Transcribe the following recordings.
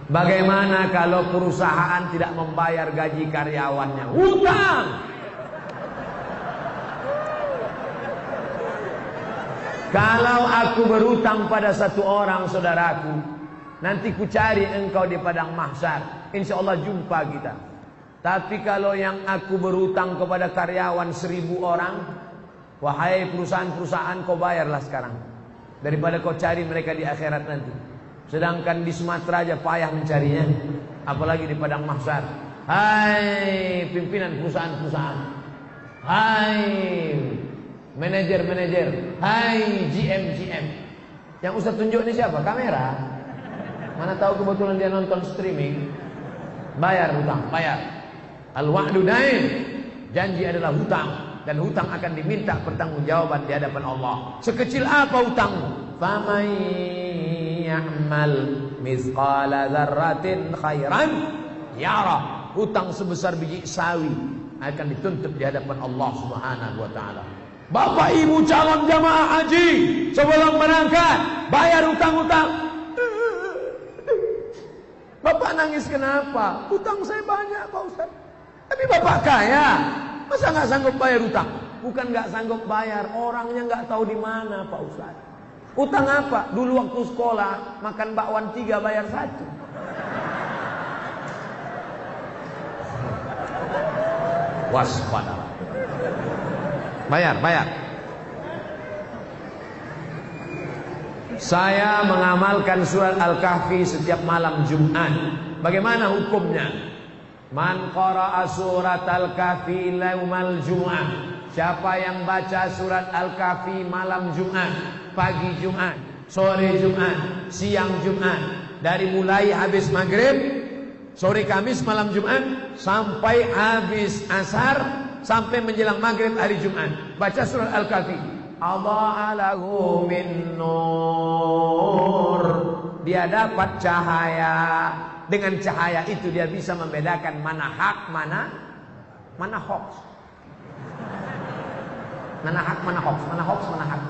Bagaimana kalau perusahaan tidak membayar gaji karyawannya? Hutang. Kalau aku berhutang pada satu orang saudaraku, nanti ku cari engkau di padang mahsyar, insya Allah jumpa kita. Tapi kalau yang aku berhutang kepada karyawan 1000 orang, wahai perusahaan-perusahaan, kau bayarlah sekarang, daripada kau cari mereka di akhirat nanti. Sedangkan di Sumatera aja payah mencarinya, apalagi di padang mahsyar. Hai pimpinan perusahaan-perusahaan, hai manajer-manajer, hai GM. Yang Ustaz tunjuk ini siapa? Kamera. Mana tahu kebetulan dia nonton streaming. Bayar hutang, bayar. Al-wa'du daim. Janji adalah hutang, dan hutang akan diminta pertanggungjawaban di hadapan Allah. Sekecil apa hutangmu? Faman ya'mal mithqala dzarratin khairan yara. Hutang sebesar biji sawi akan dituntut di hadapan Allah Subhanahu wa taala. Bapak ibu calon jamaah haji, sebelum berangkat bayar hutang-hutang. Bapak nangis kenapa? Hutang saya banyak Pak Ustaz. Tapi bapak kaya, masa nggak sanggup bayar hutang? Bukan nggak sanggup bayar, orangnya nggak tahu di mana Pak Ustaz. Hutang apa? Dulu waktu sekolah makan bakwan 3 bayar 1. Waspada. Bayar. Saya mengamalkan surat Al-Kahfi setiap malam Jumat. Bagaimana hukumnya? Man qara'a surat Al-Kahfi yaumal Jum'ah. Siapa yang baca surat Al-Kahfi malam Jumat, pagi Jumat, sore Jumat, siang Jumat, dari mulai habis maghrib, sore Kamis, malam Jumat, sampai habis asar, sampai menjelang maghrib hari Jumat, baca surat Al-Kahfi. Allah lahu min nur. Dia dapat cahaya. Dengan cahaya itu dia bisa membedakan mana hak, mana hoax. Mana hak, mana hoax, mana hoax, mana hak.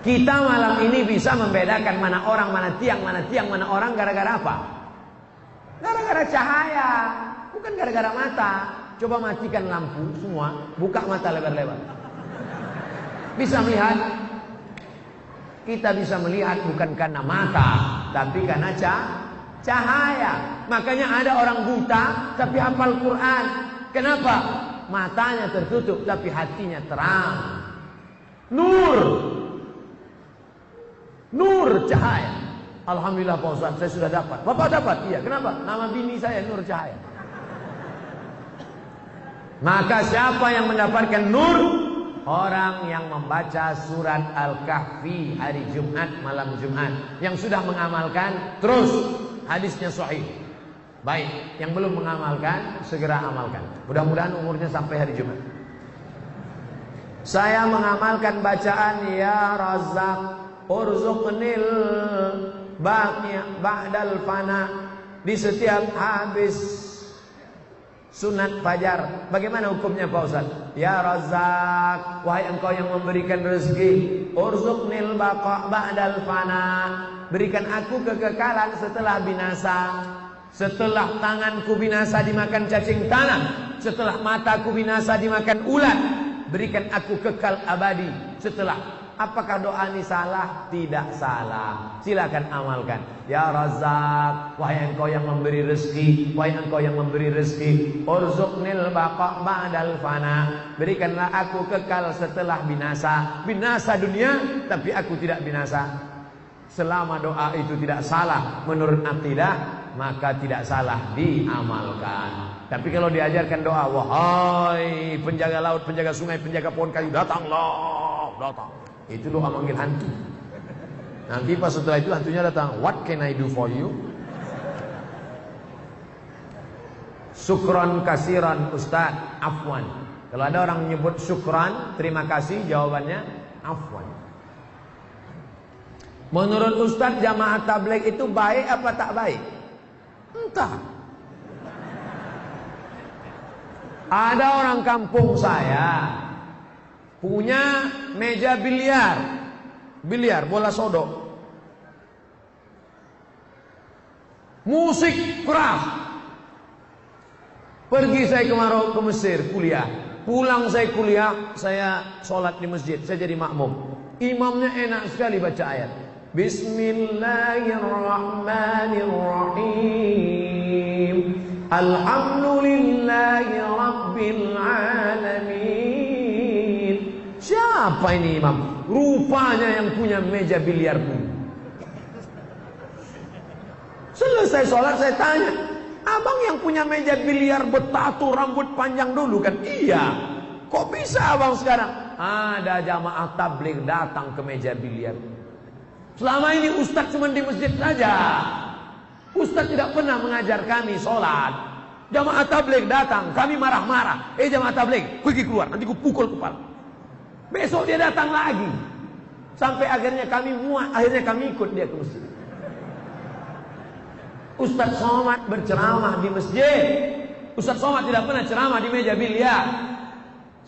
Kita malam ini bisa membedakan mana orang, mana tiang, mana orang, gara-gara apa? Gara-gara cahaya, bukan gara-gara mata. Coba matikan lampu semua, buka mata lebar-lebar. Bisa melihat. Kita bisa melihat bukan karena mata, tapi karena cahaya. Makanya ada orang buta tapi hafal Quran. Kenapa? Matanya tertutup tapi hatinya terang. Nur cahaya. Alhamdulillah Pak Ustaz, saya sudah dapat. Bapak dapat? Iya. Kenapa? Nama bini saya Nur Cahaya. Maka siapa yang mendapatkan nur? Orang yang membaca surat Al-Kahfi hari Jumat, malam Jumat. Yang sudah mengamalkan, terus hadisnya sahih. Baik, yang belum mengamalkan, segera amalkan. Mudah-mudahan umurnya sampai hari Jumat. Saya mengamalkan bacaan Ya Razzaq urzuqnil ba'dal fana di setiap habis sunat fajar. Bagaimana hukumnya Pak Ustaz? Ya Razzaq, wahai engkau yang memberikan rezeki, urzuqnil baqa ba'dal fana. Berikan aku kekekalan setelah binasa. Setelah tanganku binasa dimakan cacing tanah, setelah mataku binasa dimakan ulat, berikan aku kekal abadi. Setelah, apakah doa ini salah? Tidak salah. Silakan amalkan. Ya Razzaq, wahai engkau yang memberi rezeki, wahai engkau yang memberi rezeki, urzuqnil baqa ba'dal fana. Berikanlah aku kekal setelah binasa. Binasa dunia, tapi aku tidak binasa. Selama doa itu tidak salah menurut akidah, maka tidak salah diamalkan. Tapi kalau diajarkan doa, wahai penjaga laut, penjaga sungai, penjaga pohon kayu, datanglah, datang. Itu doa manggil hantu. Nanti pas setelah itu hantunya datang, what can I do for you? Syukron kasiran Ustaz, afwan. Kalau ada orang menyebut syukran, terima kasih, jawabannya afwan. Menurut Ustaz, jamaah tabligh itu baik apa tak baik? Entah. Ada orang kampung saya punya meja biliar bola sodok. musik keras. Pergi saya ke Mesir kuliah. Pulang saya kuliah, saya sholat di masjid, saya jadi makmum. Imamnya enak sekali baca ayat. Bismillahirrahmanirrahim. Alhamdulillahi Rabbil Alamin. Siapa ini imam? Rupanya yang punya meja biliar pun. Selesai sholat saya tanya, abang yang punya meja biliar bertato rambut panjang dulu kan? Iya. Kok bisa abang sekarang? Ada jamaah tabligh datang ke meja biliar. Selama ini ustaz cuma di masjid saja. Ustaz tidak pernah mengajar kami sholat. Jamaah tabligh datang, kami marah-marah. Jamaah tabligh, pergi keluar, nanti ku pukul kepala. Besok dia datang lagi. Sampai akhirnya kami muak, akhirnya kami ikut dia ke masjid. Ustaz Somad berceramah di masjid. Ustaz Somad tidak pernah ceramah di meja biliar.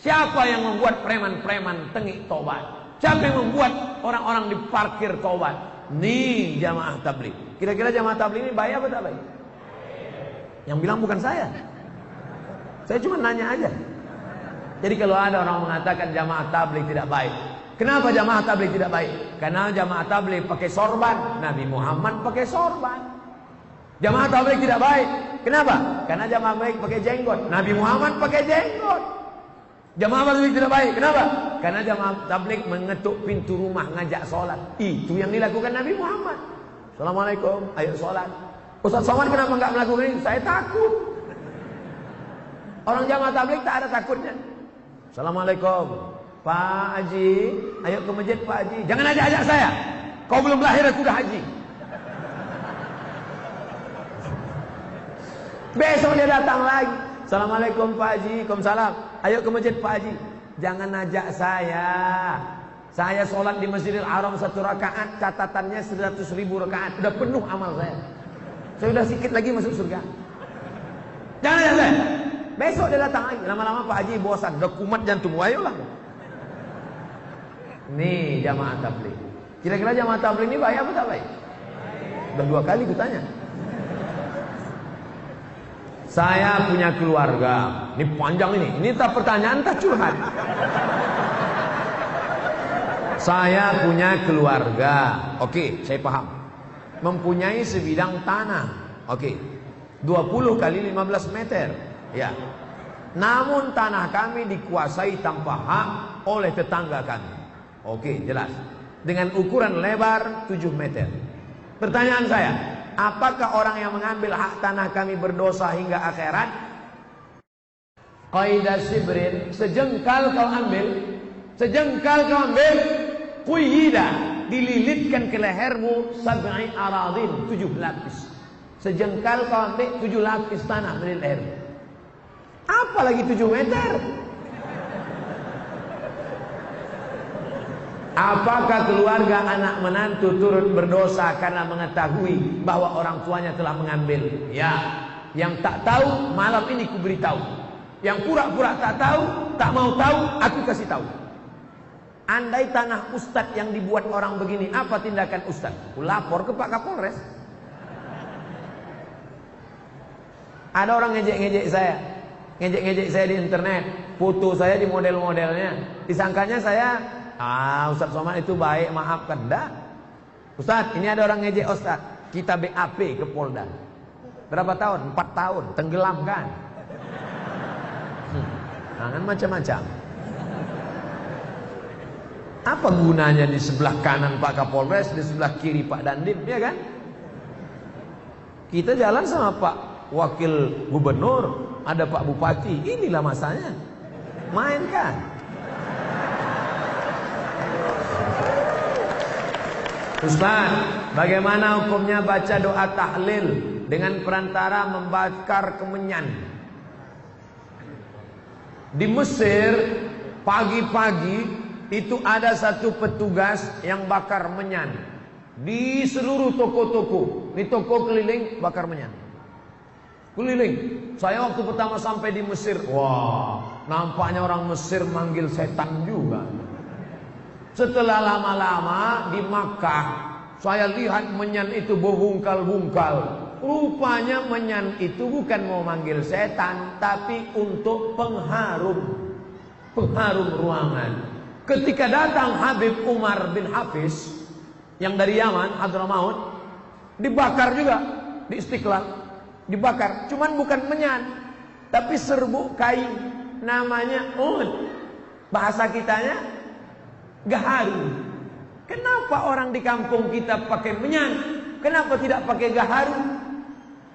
Siapa yang membuat preman-preman tengik tobat? Siapa yang membuat orang-orang di parkir tobat? Nih jamaah tabligh. Kira-kira jamaah tabligh ini baik apa tak baik? Yang bilang bukan saya. Saya cuma nanya aja. Jadi kalau ada orang mengatakan jamaah tabligh tidak baik, kenapa jamaah tabligh tidak baik? Karena jamaah tabligh pakai sorban, Nabi Muhammad pakai sorban. Jamaah tabligh tidak baik. Kenapa? Karena jamaah baik pakai jenggot. Nabi Muhammad pakai jenggot. Jamaah tabligh tidak baik. Kenapa? Karena jamaah tabligh mengetuk pintu rumah ngajak sholat. Itu yang dilakukan Nabi Muhammad. Assalamualaikum, ayo sholat. Ustaz Somad kenapa enggak melakukan ini? Saya takut. Orang jamaah tabligh tak ada takutnya. Assalamualaikum, Pak Haji, ayo ke masjid Pak Haji. Jangan ajak-ajak saya. Kau belum lahir aku dah haji. Besok dia datang lagi. Assalamualaikum Pak Haji. Waalaikumsalam. Ayo ke masjid Pak Haji. Jangan ajak saya. Saya sholat di Masjidil Haram 1 rakaat, catatannya 100.000 rakaat. Sudah penuh amal saya. Saya sudah sedikit lagi masuk surga. Jangan ajak saya. Besok dia datang lagi. Lama-lama Pak Haji bosan. Udah kumat jantung. Ayolah. Nih jamaah tabligh. Kira-kira jamaah tabligh ini baik apa tak baik? Udah 2 kali kutanya. Saya punya keluarga. Ini panjang ini. Ini tak pertanyaan tak curhat. Saya punya keluarga. Oke, saya paham. Mempunyai sebidang tanah. Oke. 20 kali 15 meter. Ya. Namun tanah kami dikuasai tanpa hak oleh tetangga kami. Oke, jelas. Dengan ukuran lebar 7 meter. Pertanyaan saya, apakah orang yang mengambil hak tanah kami berdosa hingga akhirat? Qaidah sibrin, sejengkal kau ambil, quyida, dililitkan ke lehermu 7 aradin, 7 lapis. Sejengkal kau ambil 7 lapis tanah dari lehermu. Apalagi 7 meter? Apakah keluarga anak menantu turut berdosa karena mengetahui bahwa orang tuanya telah mengambil? Ya. Yang tak tahu malam ini ku beritahu. Yang pura-pura tak tahu, tak mau tahu, aku kasih tahu. Andai tanah ustadz yang dibuat orang begini, apa tindakan ustadz? Ku lapor ke Pak Kapolres. Ada orang ngejek-ngejek saya. Ngejek-ngejek saya di internet. Foto saya di model-modelnya. Disangkanya saya, Ustaz Somad itu baik, maafkan. Dah. Ustaz, ini ada orang ngejek Ustaz. Kita BAP ke Polda. Berapa tahun? 4 tahun. Tenggelamkan. Kan macam-macam. Apa gunanya di sebelah kanan Pak Kapolres, di sebelah kiri Pak Dandim, ya kan? Kita jalan sama Pak Wakil Gubernur, ada Pak Bupati. Inilah masanya. Mainkan. Ustaz, bagaimana hukumnya baca doa tahlil dengan perantara membakar kemenyan? Di Mesir, pagi-pagi itu ada satu petugas yang bakar menyan di seluruh toko-toko. Di toko keliling bakar menyan. Keliling. Saya waktu pertama sampai di Mesir, wah, nampaknya orang Mesir manggil setan juga. Setelah lama-lama di Makkah, saya lihat menyan itu berbungkal-bungkal. Rupanya menyan itu bukan mau manggil setan, tapi untuk pengharum ruangan. Ketika datang Habib Umar bin Hafiz yang dari Yaman, Hadramaut, dibakar juga di Istiqlal, dibakar. Cuman bukan menyan, tapi serbuk kain, namanya ud. Bahasa kitanya gaharu. Kenapa orang di kampung kita pakai menyan? Kenapa tidak pakai gaharu?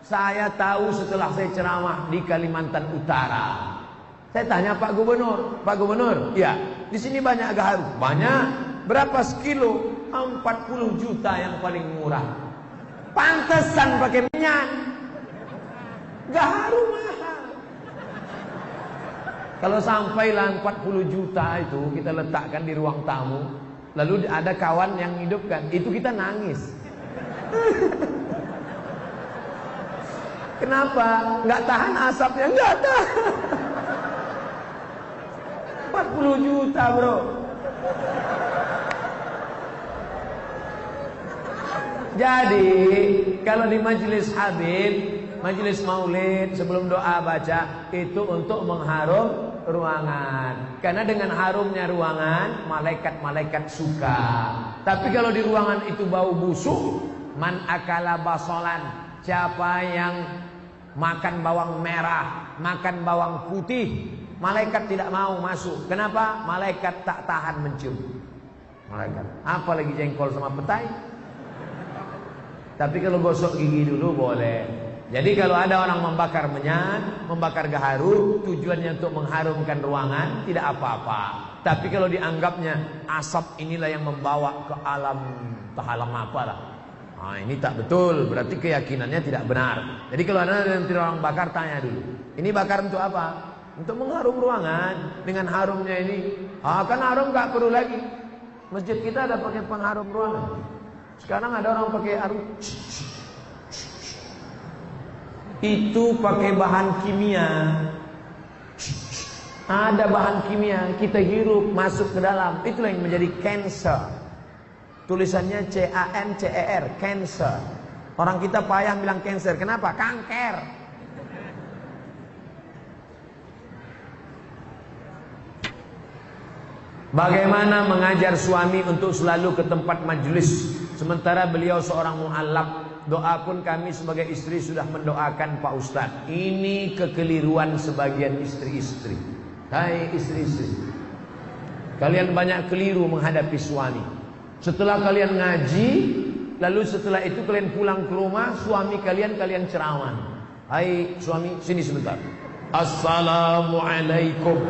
Saya tahu setelah saya ceramah di Kalimantan Utara. Saya tanya Pak Gubernur, Pak Gubernur, ya, di sini banyak gaharu. Banyak. Berapa sekilo? 40 juta yang paling murah. Pantesan pakai menyan. Gaharu mahal. Kalau sampailah 40 juta itu kita letakkan di ruang tamu, lalu ada kawan yang hidupkan, itu kita nangis. Kenapa? Nggak tahan asapnya, nggak tahan. 40 juta bro. Jadi kalau di majelis Habib, majelis maulid, sebelum doa baca, itu untuk mengharum ruangan. Karena dengan harumnya ruangan, malaikat-malaikat suka. Tapi kalau di ruangan itu bau busuk, man akala basolan, siapa yang makan bawang merah, makan bawang putih, malaikat tidak mau masuk. Kenapa? Malaikat tak tahan mencium. Malaikat, apalagi jengkol sama petai. Tapi kalau gosok gigi dulu boleh. Jadi kalau ada orang membakar menyan, membakar gaharu, tujuannya untuk mengharumkan ruangan, tidak apa-apa. Tapi kalau dianggapnya asap inilah yang membawa ke alam, alam apa lah, nah, ini tak betul, berarti keyakinannya tidak benar. Jadi kalau ada nanti orang bakar, tanya dulu, ini bakar untuk apa? Untuk mengharum ruangan. Dengan harumnya ini, kan harum gak perlu lagi. Masjid kita ada pakai pengharum ruangan. Sekarang ada orang pakai harum, itu pakai bahan kimia. Ada bahan kimia, kita hirup masuk ke dalam, itulah yang menjadi cancer. Tulisannya C-A-N-C-E-R, cancer. Orang kita payah bilang cancer. Kenapa? Kanker. Bagaimana mengajar suami untuk selalu ke tempat majelis, sementara beliau seorang mu'allaq. Doa pun kami sebagai istri sudah mendoakan Pak Ustadz. Ini kekeliruan sebagian istri-istri. Hai istri-istri, kalian banyak keliru menghadapi suami. Setelah kalian ngaji, lalu setelah itu kalian pulang ke rumah, suami kalian ceramah. Hai suami, sini sebentar. Assalamualaikum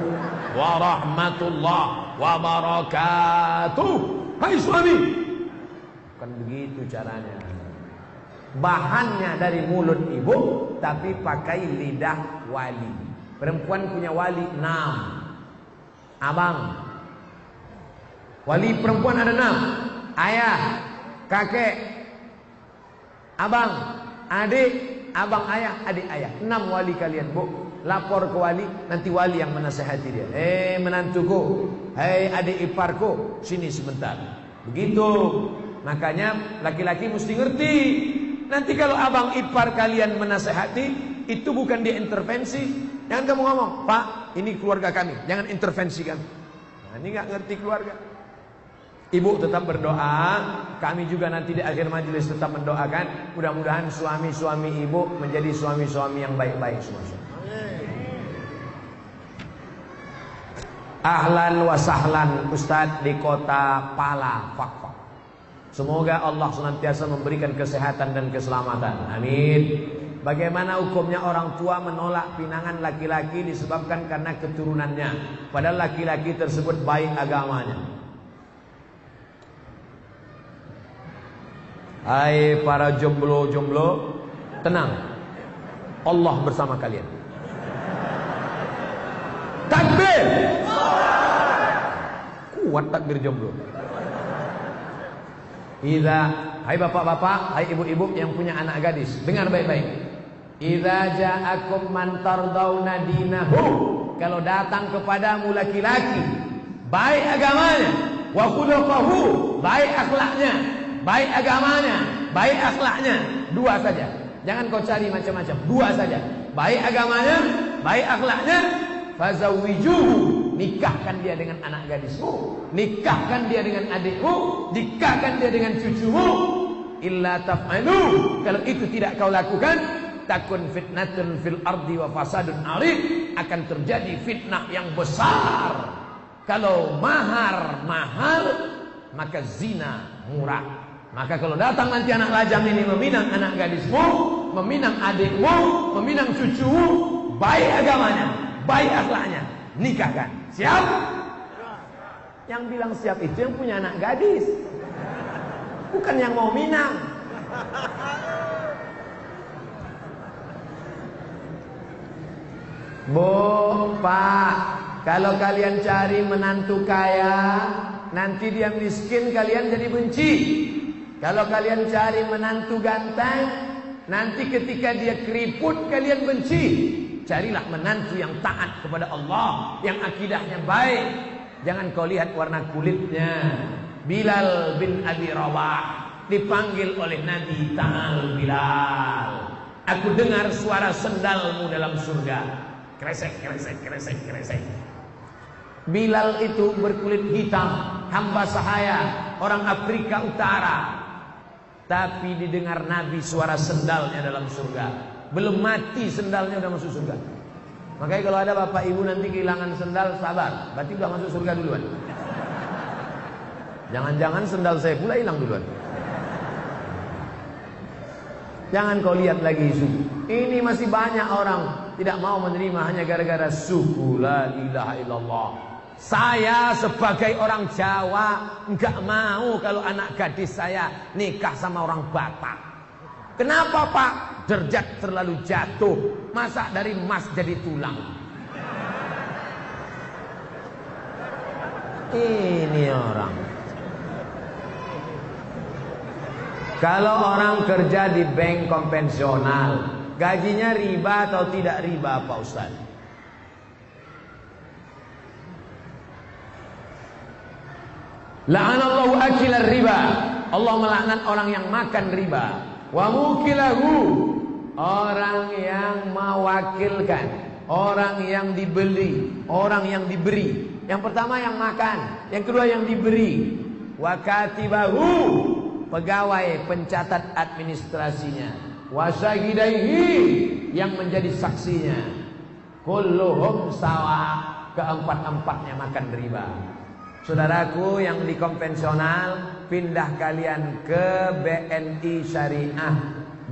warahmatullahi wabarakatuh. Hai suami. Kan begitu caranya. Bahannya dari mulut ibu, tapi pakai lidah wali. Perempuan punya wali 6. Abang. Wali perempuan ada 6. Ayah, kakek, abang, adik, abang ayah, adik ayah. 6 wali kalian, bu. Lapor ke wali, nanti wali yang menasehati dia. Menantuku, hei adik iparku, sini sebentar. Begitu. Makanya laki-laki mesti ngerti. Nanti kalau abang ipar kalian menasehati, itu bukan dia intervensi. Jangan kamu ngomong, Pak, ini keluarga kami, jangan intervensi kami. Nah, ini nggak ngerti keluarga. Ibu tetap berdoa, kami juga nanti di akhir majelis tetap mendoakan, mudah-mudahan suami-suami ibu menjadi suami-suami yang baik-baik semua. Ahlan wa sahlan Ustadz di kota Pala, Fakfak. Semoga Allah senantiasa memberikan kesehatan dan keselamatan. Amin. Bagaimana hukumnya orang tua menolak pinangan laki-laki disebabkan karena keturunannya, padahal laki-laki tersebut baik agamanya? Hai para jomblo-jomblo, tenang, Allah bersama kalian. Takbir. Kuat takbir jomblo. Hai bapak-bapak, hai ibu-ibu yang punya anak gadis, dengar baik-baik. Idza ja'akum man tardawna dinahu, kalau datang kepadamu laki-laki baik agamanya, wa khuluquhu, baik akhlaknya, baik agamanya, baik akhlaknya, 2 saja. Jangan kau cari macam-macam. Dua saja. Baik agamanya, baik akhlaknya. Fazawwijuhu, nikahkan dia dengan anak gadismu, nikahkan dia dengan adikmu, nikahkan dia dengan cucumu. Illa taf'alu, kalau itu tidak kau lakukan, takun fitnatun fil ardi wa fasadun arid, akan terjadi fitnah yang besar. Kalau mahar mahal, maka zina murah. Maka kalau datang nanti anak lajang ini meminang anak gadismu, meminang adikmu, meminang cucumu, baik agamanya, baik akhlaknya, nikahkan. Siap? Yang bilang siap itu yang punya anak gadis, bukan yang mau minang. Bu, Pak, kalau kalian cari menantu kaya, nanti dia miskin, kalian jadi benci. Kalau kalian cari menantu ganteng, nanti ketika dia keriput, kalian benci. Carilah menantu yang taat kepada Allah, yang akidahnya baik. Jangan kau lihat warna kulitnya. Bilal bin Abi Rabah dipanggil oleh Nabi, "Ta'al Bilal, aku dengar suara sendalmu dalam surga." Kresek, kresek, kresek, kresek. Bilal itu berkulit hitam, hamba sahaya, orang Afrika Utara. Tapi didengar Nabi suara sendalnya dalam surga. Belum mati sendalnya udah masuk surga. Makanya kalau ada bapak ibu nanti kehilangan sendal, sabar, berarti udah masuk surga duluan. Jangan-jangan sendal saya pula hilang duluan. Jangan kau lihat lagi isu. Ini masih banyak orang tidak mau menerima hanya gara-gara suku la ilaha illallah. Saya sebagai orang Jawa enggak mau kalau anak gadis saya nikah sama orang Batak. Kenapa, Pak? Derajat terlalu jatuh. Masa dari emas jadi tulang? Ini orang. Kalau orang kerja di bank konvensional, gajinya riba atau tidak riba, Pak Ustaz? La'anallahu akilar riba. Allah melaknat orang yang makan riba. Wa mukilahu, orang yang mewakilkan, orang yang dibeli, orang yang diberi. Yang pertama yang makan, yang kedua yang diberi. Wa katibahu, pegawai pencatat administrasinya. Wa syahidaihi, yang menjadi saksinya. Kulluhum sawa, keempat-empatnya makan riba. Saudaraku yang di konvensional, pindah kalian ke BNI Syariah,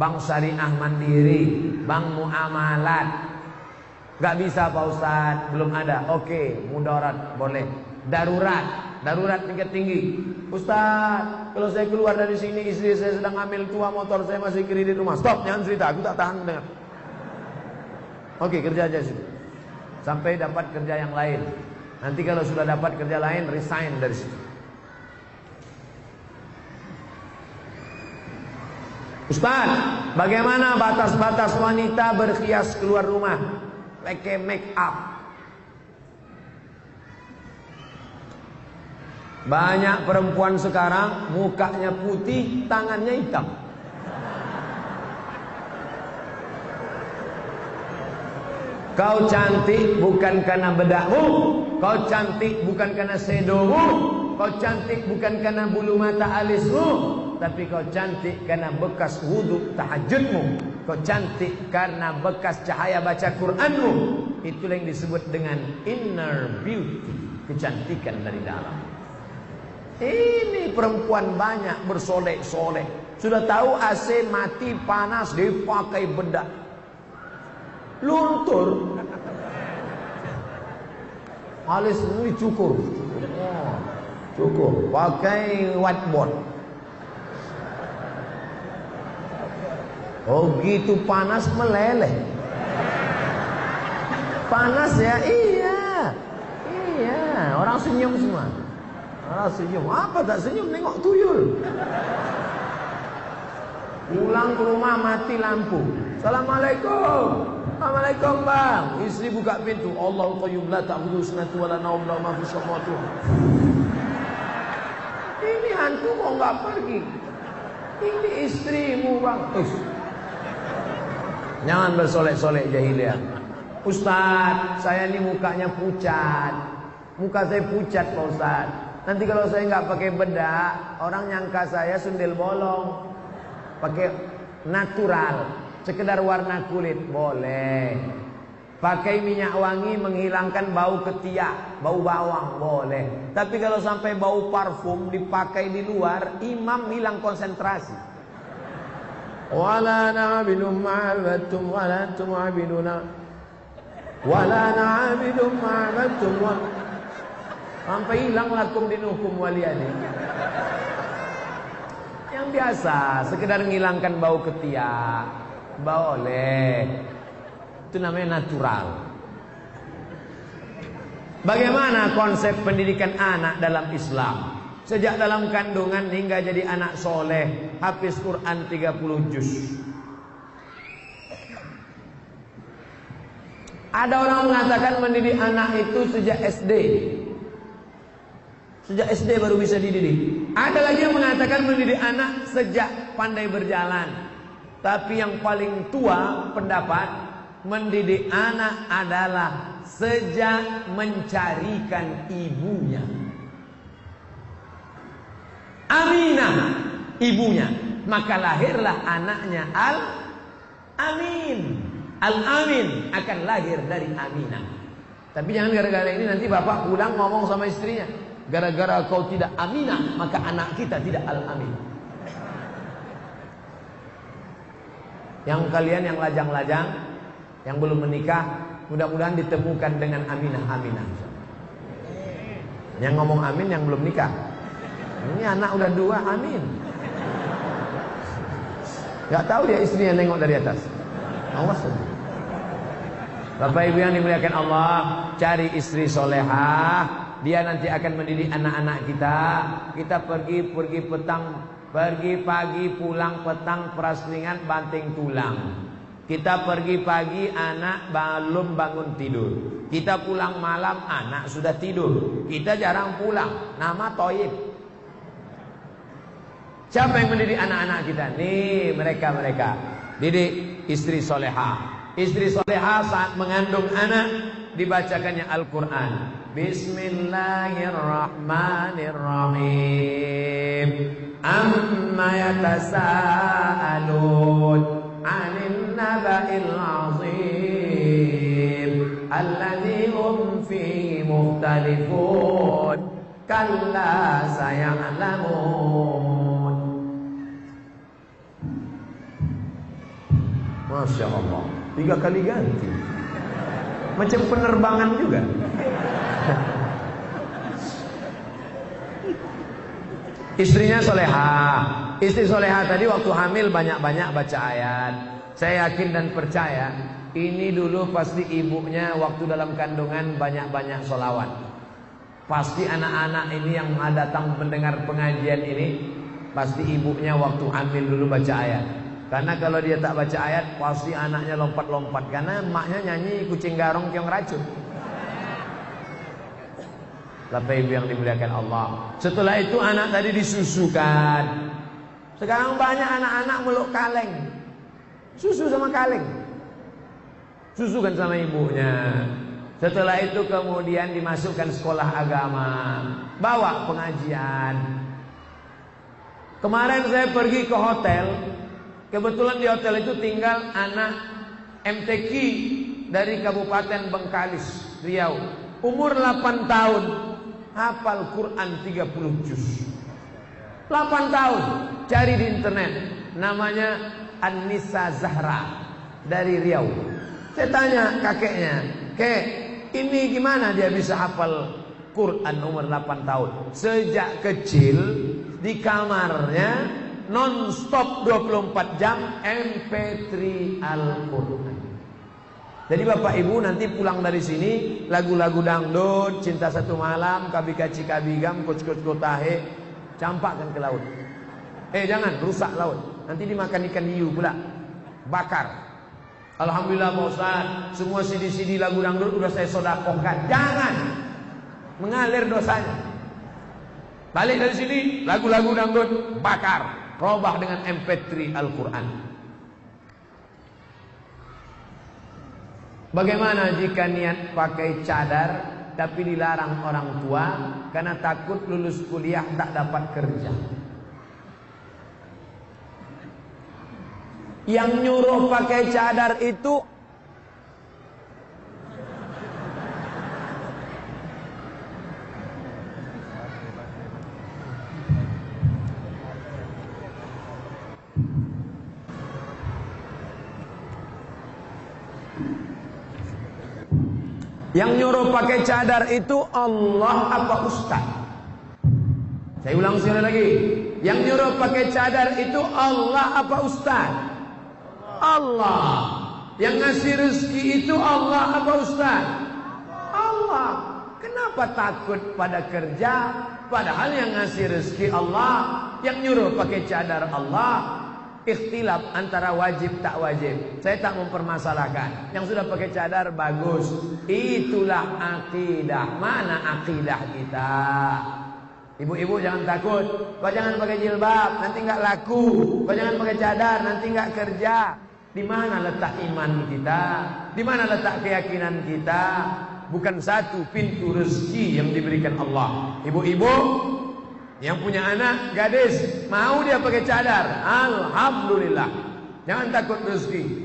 Bank Syariah Mandiri, Bank Muamalat. Gak bisa Pak Ustaz, belum ada. Oke, mudarat boleh. Darurat tingkat tinggi. Ustaz, kalau saya keluar dari sini, istri saya sedang hamil tua, motor saya masih kredit rumah. Stop, jangan cerita, aku tak tahan mendengar. Oke, kerja aja situ sampai dapat kerja yang lain. Nanti kalau sudah dapat kerja lain, resign dari situ. Ustaz, bagaimana batas-batas wanita berhias keluar rumah, pakai make up? Banyak perempuan sekarang mukanya putih, tangannya hitam. Kau cantik bukan karena bedakmu, kau cantik bukan karena sedomu, kau cantik bukan karena bulu mata alismu, tapi kau cantik karena bekas wudhu tahajudmu. Kau cantik karena bekas cahaya baca Quranmu. Itulah yang disebut dengan inner beauty, kecantikan dari dalam. Ini perempuan banyak bersolek-solek. Sudah tahu AC mati panas dipakai bedak, luntur. Alis ini cukur. Cukur pakai whiteboard. Oh gitu panas meleleh. Panas ya, iya. Iya, orang senyum semua. Orang senyum, apa tak senyum, nengok tuyul. Pulang ke rumah mati lampu. Assalamualaikum. Assalamualaikum bang. Istri buka pintu. Allahu qayyum la ta'khudhuhu sinatun wa la nawm lahu ma fis samawati. Ini hantu mau enggak pergi. Ini istrimu bang. Jangan bersolek-solek jahiliyah. Ustaz, saya ini mukanya pucat. Muka saya pucat Pak Ustaz. Nanti kalau saya nggak pakai bedak, orang nyangka saya sundel bolong. Pakai natural, sekedar warna kulit boleh. Pakai minyak wangi menghilangkan bau ketiak, bau bawang boleh. Tapi kalau sampai bau parfum dipakai di luar, imam hilang konsentrasi. Wala na'budu ma'abattum wala antum 'abiduna. Wala na'budu ma'abattum. Sampai hilang lakum dinukum waliyani. Yang biasa, sekedar menghilangkan bau ketiak, boleh. Itu namanya natural. Bagaimana konsep pendidikan anak dalam Islam? Sejak dalam kandungan hingga jadi anak soleh, hafiz Quran 30 juz. Ada orang mengatakan mendidik anak itu sejak SD. Sejak SD baru bisa dididik. Ada lagi yang mengatakan mendidik anak sejak pandai berjalan. Tapi yang paling tua pendapat, mendidik anak adalah sejak mencarikan ibunya. Aminah ibunya, maka lahirlah anaknya Al-Amin. Al-Amin akan lahir dari Aminah. Tapi jangan gara-gara ini nanti bapak pulang ngomong sama istrinya, gara-gara kau tidak Aminah, maka anak kita tidak Al-Amin. Yang kalian yang lajang-lajang, yang belum menikah, mudah-mudahan ditemukan dengan Aminah. Yang ngomong amin yang belum nikah. Ini anak udah 2, amin. Gak tahu dia istrinya nengok dari atas. Awas. Bapak Ibu yang dimuliakan Allah, cari istri solehah. Dia nanti akan mendidik anak-anak kita. Kita pergi petang, pergi pagi, pulang petang, peraslingan, banting tulang. Kita pergi pagi, anak belum bangun tidur. Kita pulang malam, anak sudah tidur. Kita jarang pulang. Nama Toib. Siapa yang mendidik anak-anak kita? Nih mereka. Didik istri soleha. Istri soleha saat mengandung anak dibacakannya Al-Quran. Bismillahirrahmanirrahim. Amma yatasaalun 'anil naba'il 'azim alladzi hum fihi mukhtalifun kalla saya'lamun. Masya Allah, 3 kali ganti. Macam penerbangan juga. Istrinya soleha. Istri soleha tadi waktu hamil banyak-banyak baca ayat. Saya yakin dan percaya ini dulu pasti ibunya waktu dalam kandungan banyak-banyak solawat. Pasti anak-anak ini yang datang mendengar pengajian ini, pasti ibunya waktu hamil dulu baca ayat. Karena kalau dia tak baca ayat, pasti anaknya lompat-lompat. Karena emaknya nyanyi kucing garong kiong racun. Bapak Ibu yang dimuliakan Allah. Setelah itu anak tadi disusukan. Sekarang banyak anak-anak meluk kaleng. Susu sama kaleng. Susukan sama ibunya. Setelah itu kemudian dimasukkan sekolah agama. Bawa pengajian. Kemarin saya pergi ke hotel. Kebetulan di hotel itu tinggal anak MTQ dari Kabupaten Bengkalis, Riau. Umur 8 tahun. Hafal Quran 30 juz. 8 tahun. Cari di internet. Namanya An-Nisa Zahra dari Riau. Saya tanya kakeknya, "Kek, ini gimana dia bisa hafal Quran umur 8 tahun?" Sejak kecil di kamarnya non-stop 24 jam MP3 Al-Quran. Jadi Bapak Ibu nanti pulang dari sini, lagu-lagu dangdut, Cinta Satu Malam, Kabikaci Kabigam, Kuc-kuc Kotahe, campakkan ke laut. Jangan, rusak laut. Nanti dimakan ikan hiu pula. Bakar. Alhamdulillah Pak Ustaz, semua CD-CD lagu dangdut udah saya sodakohkan. Jangan. Mengalir dosanya. Balik dari sini, lagu-lagu dangdut, bakar. Robah dengan MP3 Al-Quran. Bagaimana jika niat pakai cadar tapi dilarang orang tua karena takut lulus kuliah tak dapat kerja? Yang nyuruh pakai cadar itu Allah apa ustaz? Saya ulang sekali lagi. Yang nyuruh pakai cadar itu Allah apa ustaz? Allah. Yang ngasih rezeki itu Allah apa ustaz? Allah. Kenapa takut pada kerja? Padahal yang ngasih rezeki Allah, yang nyuruh pakai cadar Allah. Ikhtilaf antara wajib tak wajib. Saya tak mempermasalahkan. Yang sudah pakai cadar bagus. Itulah akidah. Mana akidah kita? Ibu-ibu jangan takut. Kau jangan pakai jilbab, nanti nggak laku. Kau jangan pakai cadar, nanti nggak kerja. Di mana letak iman kita? Di mana letak keyakinan kita? Bukan satu pintu rezeki yang diberikan Allah. Ibu-ibu yang punya anak gadis, mau dia pakai cadar, alhamdulillah. Jangan takut rezeki.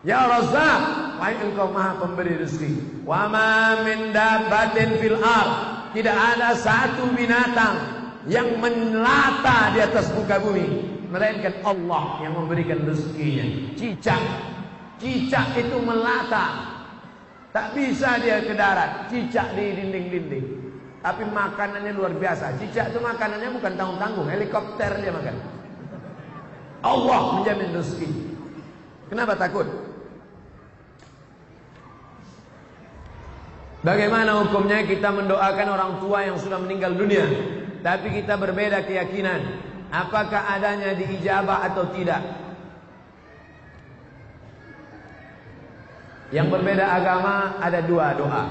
Ya Razzaq, wahai Engkau Maha Pemberi rezeki. Wa ma min dabbatin fil ard, tidak ada satu binatang yang melata di atas muka bumi melainkan Allah yang memberikan rezekinya. Cicak itu melata, tak bisa dia ke darat. Cicak di dinding-dinding, tapi makanannya luar biasa. Cicak itu makanannya bukan tanggung-tanggung, helikopter dia makan. Allah menjamin rezeki. Kenapa takut? Bagaimana hukumnya kita mendoakan orang tua yang sudah meninggal dunia, tapi kita berbeda keyakinan? Apakah adanya diijabah atau tidak? Yang berbeda agama ada dua doa.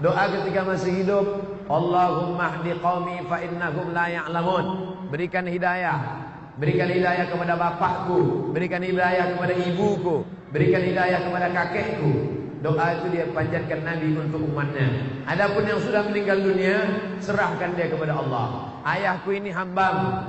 Doa ketika masih hidup, Allahumma hdi qaumi fa innahum la ya'lamun. Berikan hidayah. Berikan hidayah kepada bapakku, berikan hidayah kepada ibuku, berikan hidayah kepada kakekku. Doa itu dia panjatkan Nabi untuk umatnya. Adapun yang sudah meninggal dunia, serahkan dia kepada Allah. Ayahku ini hambamu,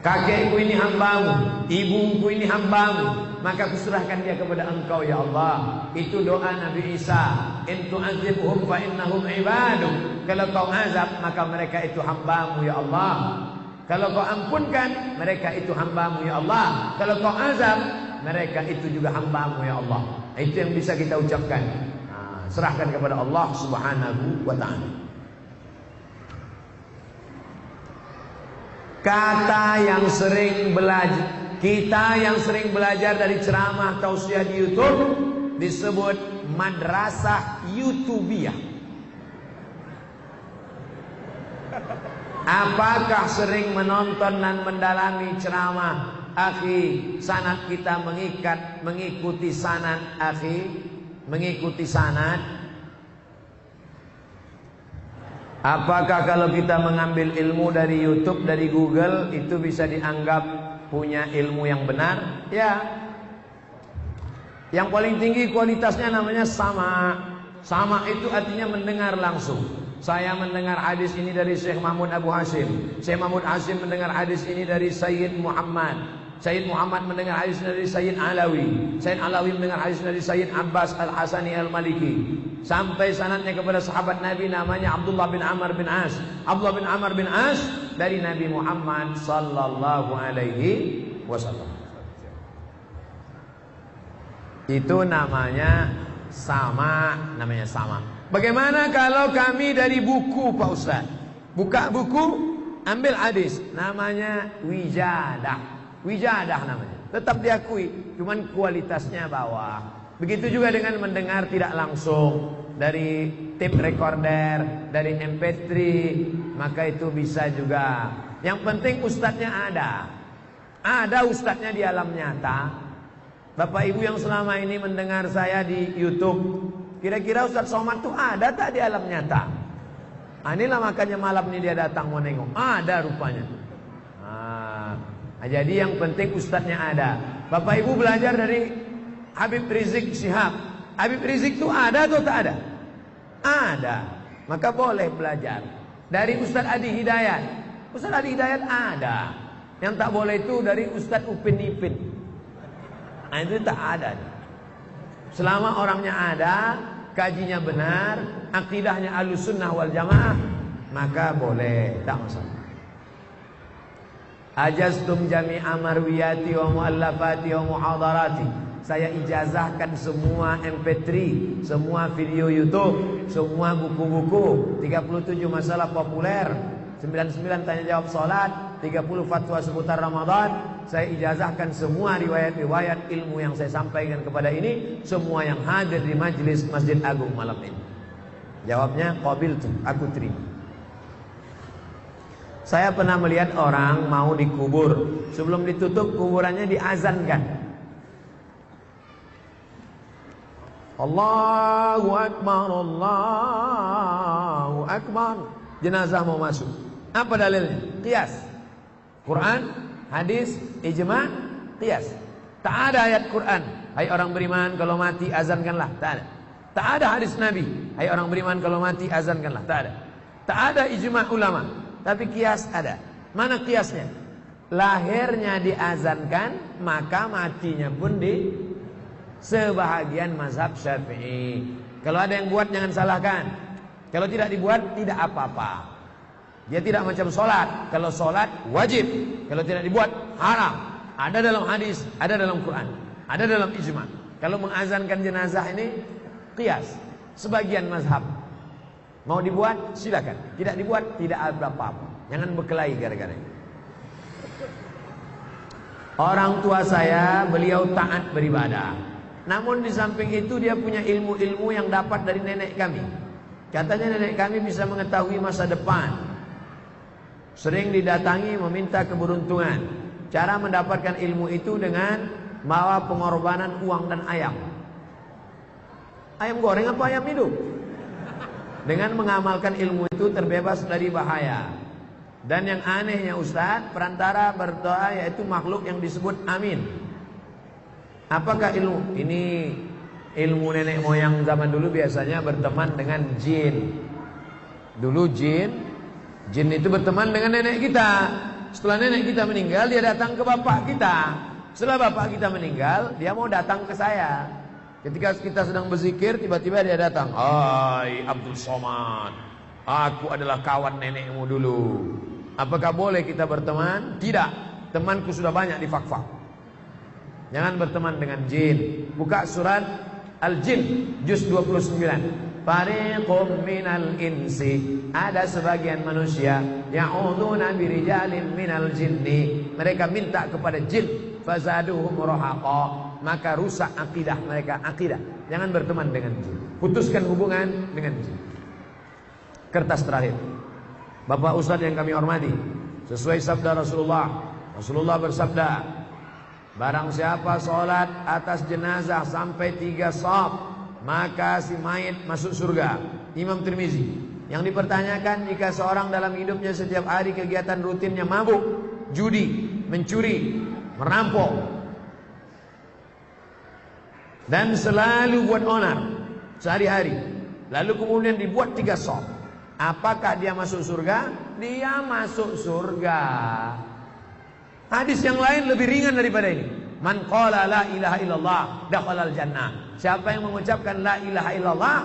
kakekku ini hambamu, ibuku ini hambamu, maka kuserahkan dia kepada Engkau ya Allah. Itu doa Nabi Isa. In tu'adzibhum fa innahum ibaduk. Kalau kau azab, maka mereka itu hambamu ya Allah. Kalau kau ampunkan, mereka itu hambamu ya Allah. Kalau kau azab, mereka itu juga hambamu ya Allah. Itu yang bisa kita ucapkan. Serahkan kepada Allah Subhanahu wa ta'ala. Kata yang sering belajar, kita yang sering belajar dari ceramah tausiah di YouTube disebut madrasah YouTubiah. Apakah sering menonton dan mendalami ceramah? Akhi, sanad kita mengikuti sanad, akhi, mengikuti sanad. Apakah kalau kita mengambil ilmu dari YouTube, dari Google, itu bisa dianggap punya ilmu yang benar? Ya. Yang paling tinggi kualitasnya namanya sama. Sama itu artinya mendengar langsung. Saya mendengar hadis ini dari Syekh Mahmud Abu Hashim. Syekh Mahmud Hashim mendengar hadis ini dari Sayyid Muhammad. Sayyid Muhammad mendengar hadis dari Sayyid Alawi. Sayyid Alawi mendengar hadis dari Sayyid Abbas Al-Hasani Al-Maliki. Sampai sanadnya kepada sahabat Nabi namanya Abdullah bin Amr bin As. Abdullah bin Amr bin As dari Nabi Muhammad sallallahu alaihi wasallam. Itu namanya sama, namanya sama. Bagaimana kalau kami dari buku Pak Ustaz? Buka buku, ambil hadis, namanya wijadah. Wijadah namanya. Tetap diakui, cuman kualitasnya bawah. Begitu juga dengan mendengar tidak langsung dari tape recorder, dari MP3, maka itu bisa juga. Yang penting ustadznya ada. Ada ustadznya di alam nyata. Bapak Ibu yang selama ini mendengar saya di YouTube, kira-kira Ustaz Somad itu ada tak di alam nyata? Inilah makanya malam ini dia datang mau nengok. Ada rupanya. Nah, jadi yang penting ustadznya ada. Bapak Ibu belajar dari Habib Rizik Syihab. Habib Rizik itu ada atau tak ada? Ada. Maka boleh belajar. Dari Ustadz Adi Hidayat. Ustadz Adi Hidayat ada. Yang tak boleh itu dari Ustadz Upin Ipin. Nah, itu tak ada. Selama orangnya ada, kajinya benar, akidahnya Ahlussunnah wal Jamaah, maka boleh, tak masalah. Ajaztum jami'a marwiyati wa muallafati wa muhadarati. Saya ijazahkan semua MP3, semua video YouTube, semua buku-buku, 37 masalah populer, 99 tanya jawab salat, 30 fatwa seputar Ramadan. Saya ijazahkan semua riwayat-riwayat ilmu yang saya sampaikan kepada ini, semua yang hadir di majelis Masjid Agung malam ini. Jawabnya qabiltu, aku terima. Saya pernah melihat orang mau dikubur, sebelum ditutup kuburannya diazankan. Allahu Akbar, Allahu Akbar. Jenazah mau masuk. Apa dalilnya? Qiyas. Quran, hadis, ijma', qiyas. Tak ada ayat Quran, hai orang beriman kalau mati azankanlah. Tak ada. Tak ada hadis Nabi, hai orang beriman kalau mati azankanlah. Tak ada. Tak ada ijma' ulama. Tapi qiyas ada. Mana qiyasnya? Lahirnya diazankan, maka matinya pun di sebahagian mazhab Syafi'i. Kalau ada yang buat jangan salahkan. Kalau tidak dibuat tidak apa-apa. Dia tidak macam solat. Kalau solat wajib, kalau tidak dibuat haram. Ada dalam hadis, ada dalam Quran, ada dalam ijma'. Kalau mengazankan jenazah ini qiyas, sebagian mazhab. Mau dibuat silakan, tidak dibuat tidak ada apa-apa. Jangan berkelahi gara-gara ini. Orang tua saya, beliau taat beribadah. Namun di samping itu dia punya ilmu-ilmu yang dapat dari nenek kami. Katanya nenek kami bisa mengetahui masa depan. Sering didatangi meminta keberuntungan. Cara mendapatkan ilmu itu dengan bawa pengorbanan uang dan ayam. Ayam goreng apa ayam hidup? Dengan mengamalkan ilmu itu terbebas dari bahaya. Dan yang anehnya Ustaz, perantara berdoa yaitu makhluk yang disebut amin. Apakah ilmu? Ini ilmu nenek moyang zaman dulu biasanya berteman dengan jin. Dulu jin itu berteman dengan nenek kita. Setelah nenek kita meninggal, dia datang ke bapak kita. Setelah bapak kita meninggal, dia mau datang ke saya. Ketika kita sedang berzikir, tiba-tiba dia datang. Hai Abdul Somad, aku adalah kawan nenekmu dulu. Apakah boleh kita berteman? Tidak. Temanku sudah banyak di fak-fak. Jangan berteman dengan jin. Buka surat Al-Jin juz 29. Fariqum minal insi, ada sebagian manusia ya'uduna birijalin minal jinni, mereka minta kepada jin, fazaduhum rahaqa, maka rusak akidah mereka. Akidah, jangan berteman dengan jin. Putuskan hubungan dengan jin. Kertas terakhir. Bapak Ustadz yang kami hormati, sesuai sabda Rasulullah. Rasulullah bersabda, barang siapa sholat atas jenazah sampai 3 shaf, maka si mayit masuk surga. Imam Tirmizi. Yang dipertanyakan, jika seorang dalam hidupnya setiap hari kegiatan rutinnya mabuk, judi, mencuri, merampok, dan selalu buat onar sehari-hari, lalu kemudian dibuat 3 shaf, apakah dia masuk surga? Dia masuk surga. Hadis yang lain lebih ringan daripada ini. Man qala la ilaha illallah dakhalal jannah. Siapa yang mengucapkan la ilaha illallah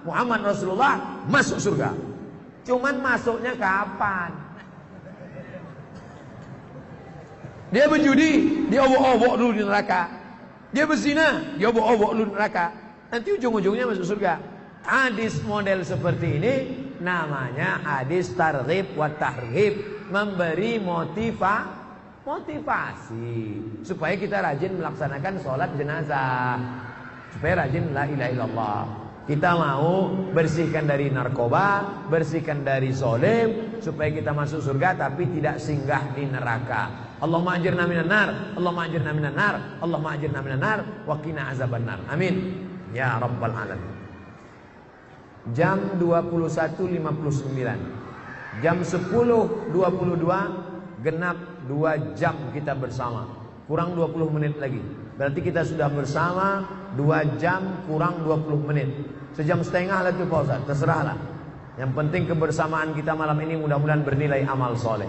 Muhammad Rasulullah masuk surga. Cuman masuknya kapan? Dia berjudi, dia obok-obok dulu di neraka. Dia berzina, dia obok-obok dulu di neraka. Nanti ujung-ujungnya masuk surga. Hadis model seperti ini namanya hadis targhib wa tarhib, memberi motivasi supaya kita rajin melaksanakan sholat jenazah, supaya rajin la ilaha illallah. Kita mau bersihkan dari narkoba, bersihkan dari zalim, supaya kita masuk surga tapi tidak singgah di neraka. Allahumma ajirna minan nar, Allahumma ajirna minan nar, Allahumma ajirna minan nar, wa qina azaban nar. Amin ya rabbal alamin. Jam 21.59, jam 10.22 genap 2 jam kita bersama. Kurang 20 menit lagi. Berarti kita sudah bersama 2 jam kurang 20 menit. Sejam setengah lah itu Pak Ustaz, terserahlah. Yang penting kebersamaan kita malam ini mudah-mudahan bernilai amal soleh.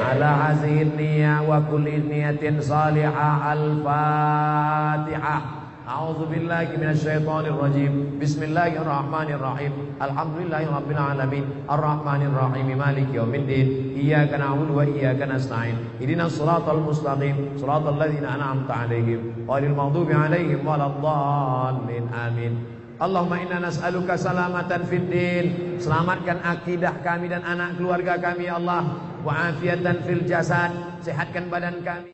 Ala hazin niyah wa kulli niyatin salihah. Al-Fatihah. A'udzu billahi minasyaitonir rajim. Bismillahirrahmanirrahim. Alhamdulillahirabbil alamin. Arrahmanir rahim. Maliki yaumiddin. Iyyaka na'budu wa iyyaka nasta'in. Ihdinas shiratal mustaqim. Shiratal ladzina an'amta 'alaihim ghairil maghdubi 'alaihim waladdallin. Amin. Allahumma inna nas'aluka salamatan fid din. Selamatkan akidah kami dan anak keluarga kami ya Allah. Wa afiatan fil jasad. Sehatkan badan kami.